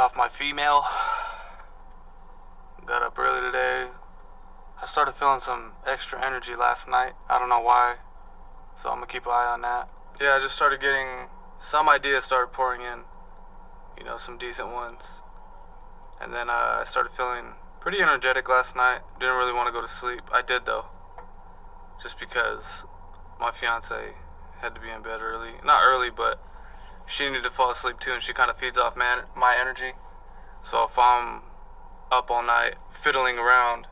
off my female. Got up early today. I started feeling some extra energy last night. I don't know why, so I'm gonna keep an eye on that. Yeah, I just started getting some ideas started pouring in, some decent ones. And then I started feeling pretty energetic last night. Didn't really want to go to sleep. I did though, just because my fiance had to be in bed early. Not early, but she needed to fall asleep too, and she kind of feeds off my energy. So if I'm up all night fiddling around,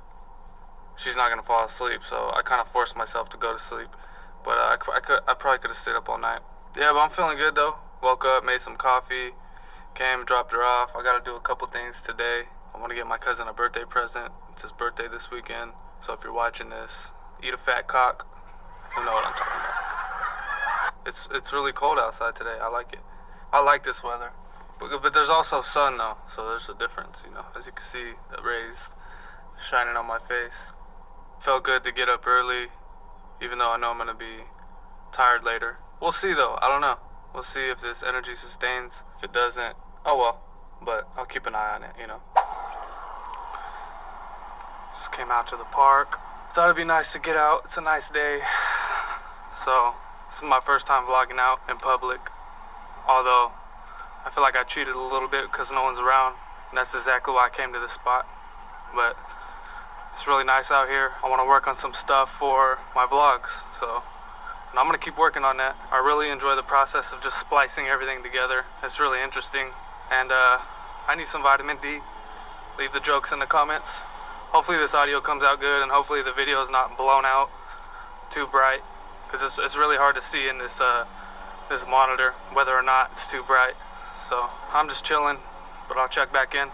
she's not gonna fall asleep. So I kind of forced myself to go to sleep. But I probably could have stayed up all night. Yeah, but I'm feeling good though. Woke up, made some coffee, came, dropped her off. I gotta do a couple things today. I want to get my cousin a birthday present. It's his birthday this weekend. So if you're watching this, eat a fat cock. You know what I'm talking about. It's really cold outside today. I like it. I like this weather. But there's also sun though, so there's a difference, As you can see, the rays shining on my face. Felt good to get up early, even though I know I'm gonna be tired later. We'll see though, I don't know. We'll see if this energy sustains. If it doesn't, oh well. But I'll keep an eye on it, Just came out to the park. Thought it'd be nice to get out. It's a nice day. So, this is my first time vlogging out in public. Although, I feel like I cheated a little bit because no one's around. And that's exactly why I came to this spot. But it's really nice out here. I want to work on some stuff for my vlogs. And I'm going to keep working on that. I really enjoy the process of just splicing everything together. It's really interesting. And I need some vitamin D. Leave the jokes in the comments. Hopefully this audio comes out good, and hopefully the video is not blown out too bright. Because it's really hard to see in this monitor whether or not it's too bright. So I'm just chilling, but I'll check back in.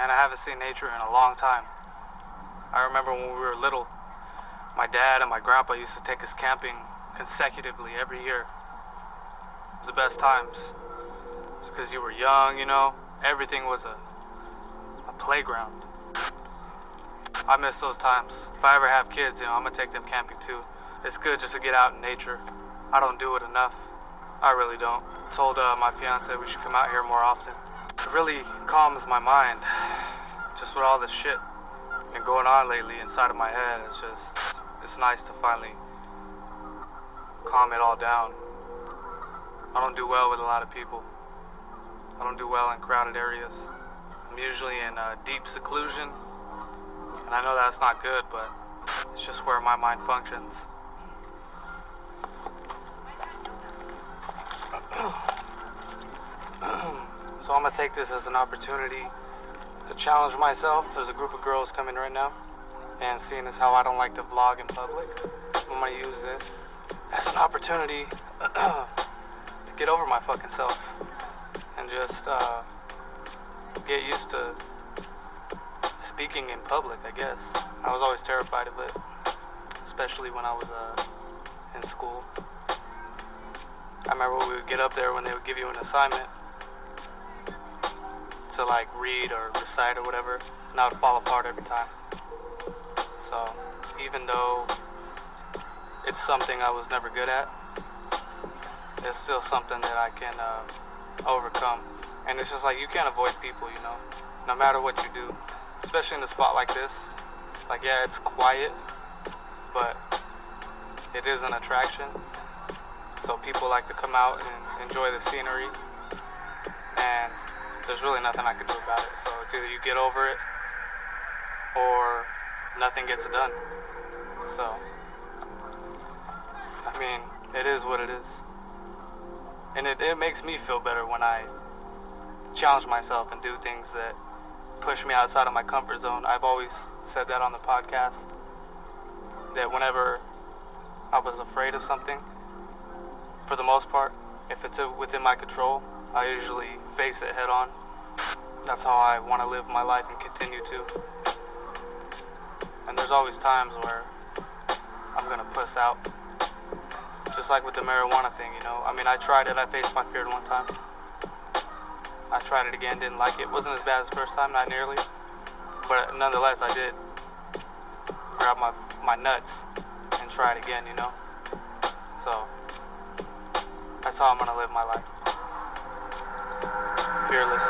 I haven't seen nature in a long time. I remember when we were little, my dad and my grandpa used to take us camping consecutively every year. It was the best times. Just because you were young, everything was a playground. I miss those times. If I ever have kids, I'm gonna take them camping too. It's good just to get out in nature. I don't do it enough. I really don't. I told my fiance we should come out here more often. It really calms my mind. Just with all this shit been going on lately inside of my head, it's nice to finally calm it all down. I don't do well with a lot of people. I don't do well in crowded areas. I'm usually in deep seclusion, and I know that's not good, but it's just where my mind functions. So I'm gonna take this as an opportunity to challenge myself. There's a group of girls coming right now, and seeing as how I don't like to vlog in public, I'm gonna use this as an opportunity to get over my fucking self and just get used to speaking in public, I guess. I was always terrified of it, especially when I was in school. I remember we would get up there when they would give you an assignment to read or recite or whatever, and I would fall apart every time. So even though it's something I was never good at, it's still something that I can overcome. And it's just you can't avoid people, no matter what you do. especially in a spot like this. Like, yeah, it's quiet, but it is an attraction. So people like to come out and enjoy the scenery, and there's really nothing I can do about it. So it's either you get over it or nothing gets done. So, I mean, it is what it is. And it makes me feel better when I challenge myself and do things that push me outside of my comfort zone. I've always said that on the podcast, that whenever I was afraid of something, for the most part, if it's within my control, I usually face it head on. That's how I want to live my life and continue to. And there's always times where I'm gonna puss out. Just like with the marijuana thing, you know. I mean, I tried it, I faced my fear one time. I tried it again, didn't like it. It wasn't as bad as the first time, not nearly. But nonetheless, I did grab my nuts and try it again, you know. So, that's how I'm gonna live my life. Fearless.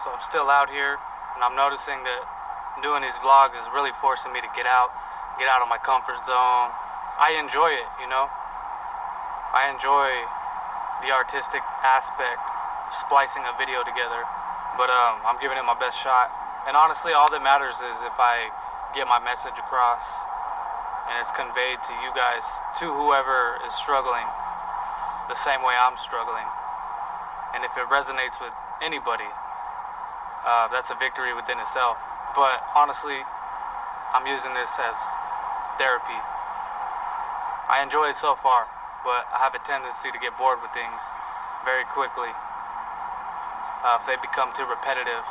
So I'm still out here, and I'm noticing that doing these vlogs is really forcing me to get out of my comfort zone. I enjoy it, you know. I enjoy the artistic aspect of splicing a video together, but I'm giving it my best shot. And honestly, all that matters is if I get my message across and it's conveyed to you guys, to whoever is struggling the same way I'm struggling. And if it resonates with anybody, that's a victory within itself. But honestly, I'm using this as therapy. I enjoy it so far, but I have a tendency to get bored with things very quickly if they become too repetitive.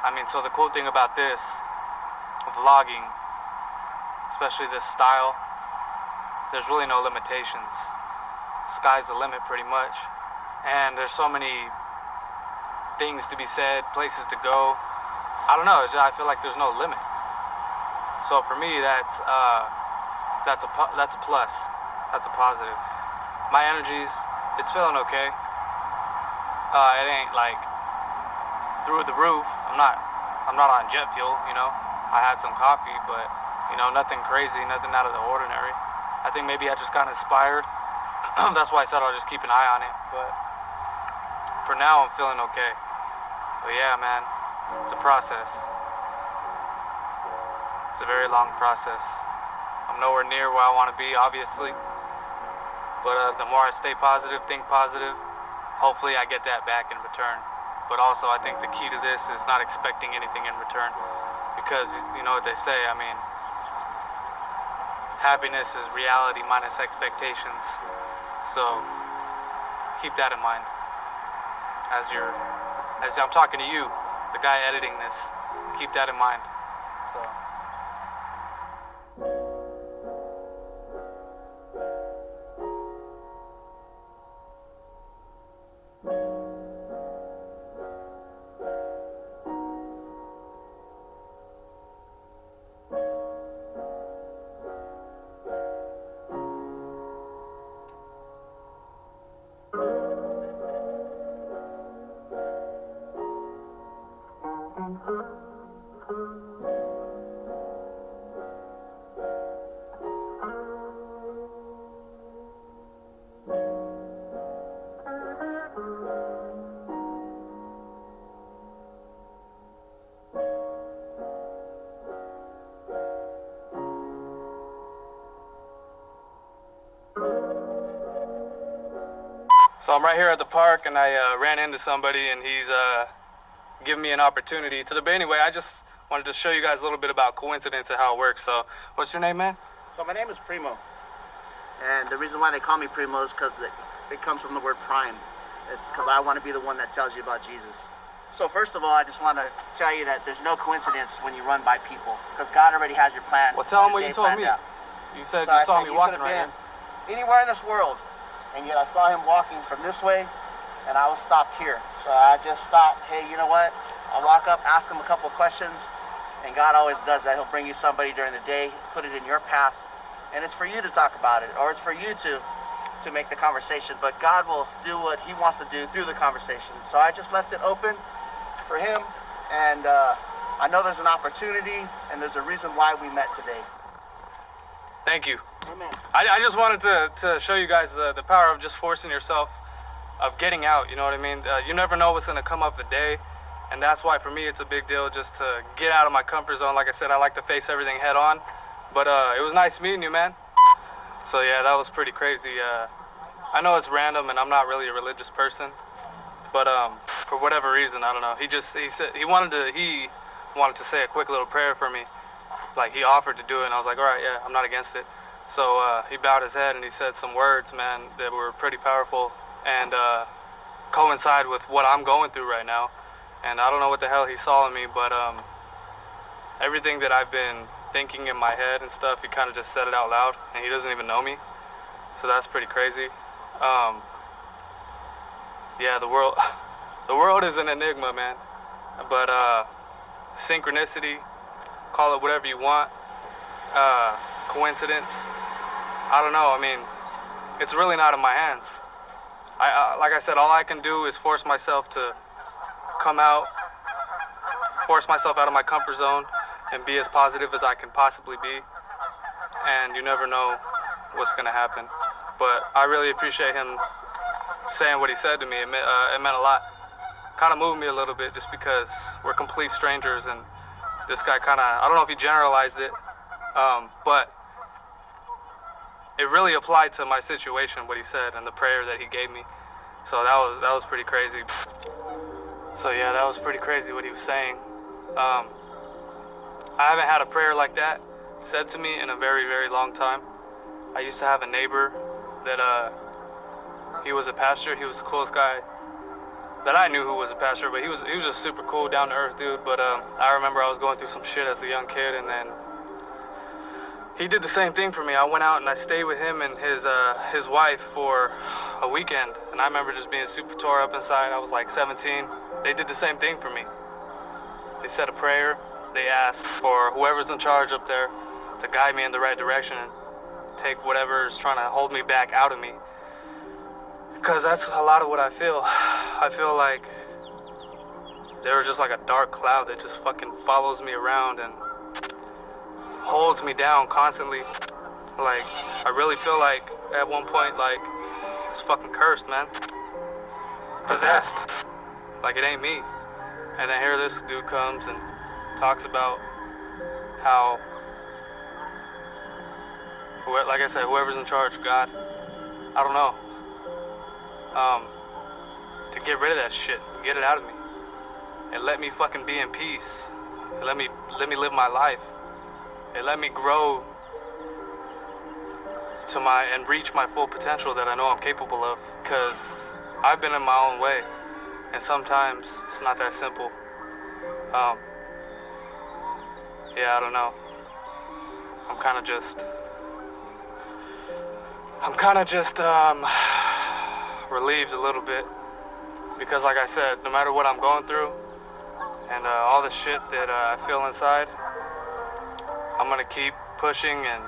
I mean, so the cool thing about this vlogging, especially this style, there's really no limitations. Sky's the limit pretty much. And there's so many things to be said, places to go. I don't know, I feel like there's no limit. So for me, that's a plus. That's a positive. My energy's, it's feeling okay. It ain't like through the roof. I'm not on jet fuel, you know. I had some coffee, but you know, nothing crazy, nothing out of the ordinary. I think maybe I just got inspired. That's why I said I'll just keep an eye on it. But for now, I'm feeling okay. But yeah, man, it's a process. It's a very long process. I'm nowhere near where I want to be, obviously. But the more I stay positive, think positive, hopefully I get that back in return. But also, I think the key to this is not expecting anything in return. Because, you know what they say, I mean, happiness is reality minus expectations. So, keep that in mind. As I'm talking to you, the guy editing this, keep that in mind. So. So I'm right here at the park, and I ran into somebody, and he's giving me an opportunity to but anyway, I just wanted to show you guys a little bit about coincidence and how it works. So what's your name, man? So my name is Primo, and the reason why they call me Primo is because it comes from the word prime. It's because I want to be the one that tells you about Jesus. So first of all, I just want to tell you that there's no coincidence when you run by people, because God already has your plan. Well, tell them what you told me. Out. You said so you saw me walking right here. Anywhere in this world, and yet I saw him walking from this way, and I was stopped here. So I just thought, hey, you know what? I'll walk up, ask him a couple of questions, and God always does that. He'll bring you somebody during the day, put it in your path, and it's for you to talk about it, or it's for you to make the conversation. But God will do what he wants to do through the conversation. So I just left it open for him, and I know there's an opportunity, and there's a reason why we met today. Thank you. Amen. I just wanted to show you guys the power of just forcing yourself, of getting out, you know what I mean? You never know what's going to come up the day, and that's why for me it's a big deal just to get out of my comfort zone. Like I said, I like to face everything head on, but it was nice meeting you, man. So yeah, that was pretty crazy. I know it's random, and I'm not really a religious person, but for whatever reason, I don't know, he said he wanted to say a quick little prayer for me. Like, he offered to do it, and I was like, all right, yeah, I'm not against it. So he bowed his head and he said some words, man, that were pretty powerful and coincide with what I'm going through right now. And I don't know what the hell he saw in me, but everything that I've been thinking in my head and stuff, he kind of just said it out loud, and he doesn't even know me. So that's pretty crazy. Yeah, the world is an enigma, man. But synchronicity, call it whatever you want, coincidence, I don't know. I mean, it's really not in my hands. Like I said, all I can do is force myself to come out, force myself out of my comfort zone, and be as positive as I can possibly be. And you never know what's gonna happen. But I really appreciate him saying what he said to me. It meant a lot. Kind of moved me a little bit, just because we're complete strangers, and this guy kind of, I don't know if he generalized it, but it really applied to my situation, what he said, and the prayer that he gave me. So that was pretty crazy. So yeah, that was pretty crazy what he was saying. I haven't had a prayer like that said to me in a very, very long time. I used to have a neighbor that he was a pastor. He was the coolest guy that I knew who was a pastor, but he was just super cool, down to earth dude. But I remember I was going through some shit as a young kid, and then he did the same thing for me. I went out and I stayed with him and his wife for a weekend, and I remember just being super tore up inside. I was like 17. They did the same thing for me. They said a prayer. They asked for whoever's in charge up there to guide me in the right direction and take whatever's trying to hold me back out of me. Because that's a lot of what I feel. I feel like there was just like a dark cloud that just fucking follows me around and holds me down constantly. Like, I really feel like at one point, like, it's fucking cursed, man. Possessed. Like, it ain't me. And then here this dude comes and talks about how, like I said, whoever's in charge, God, I don't know, to get rid of that shit, get it out of me, and let me fucking be in peace, and let me live my life, and let me grow to and reach my full potential that I know I'm capable of, because I've been in my own way, and sometimes it's not that simple. Yeah, I don't know. I'm kind of just relieved a little bit, because like I said, no matter what I'm going through and all the shit that I feel inside, I'm gonna keep pushing and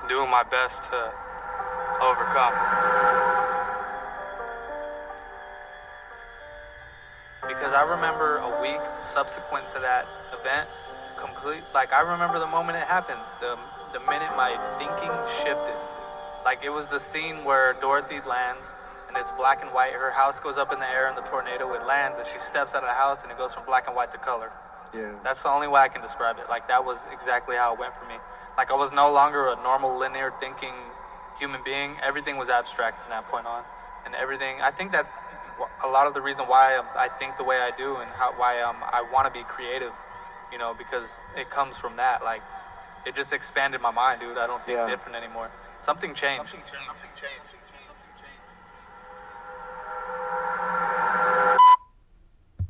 doing my best to overcome. Because I remember a week subsequent to that event, like, I remember the moment it happened, the minute my thinking shifted. Like, it was the scene where Dorothy lands, and it's black and white. Her house goes up in the air in the tornado. It lands, and she steps out of the house, and it goes from black and white to color. Yeah. That's the only way I can describe it. Like, that was exactly how it went for me. Like, I was no longer a normal, linear thinking human being. Everything was abstract from that point on. And everything, I think that's a lot of the reason why I think the way I do, and why I want to be creative, you know, because it comes from that. Like, it just expanded my mind, dude. I don't think different anymore. Something changed.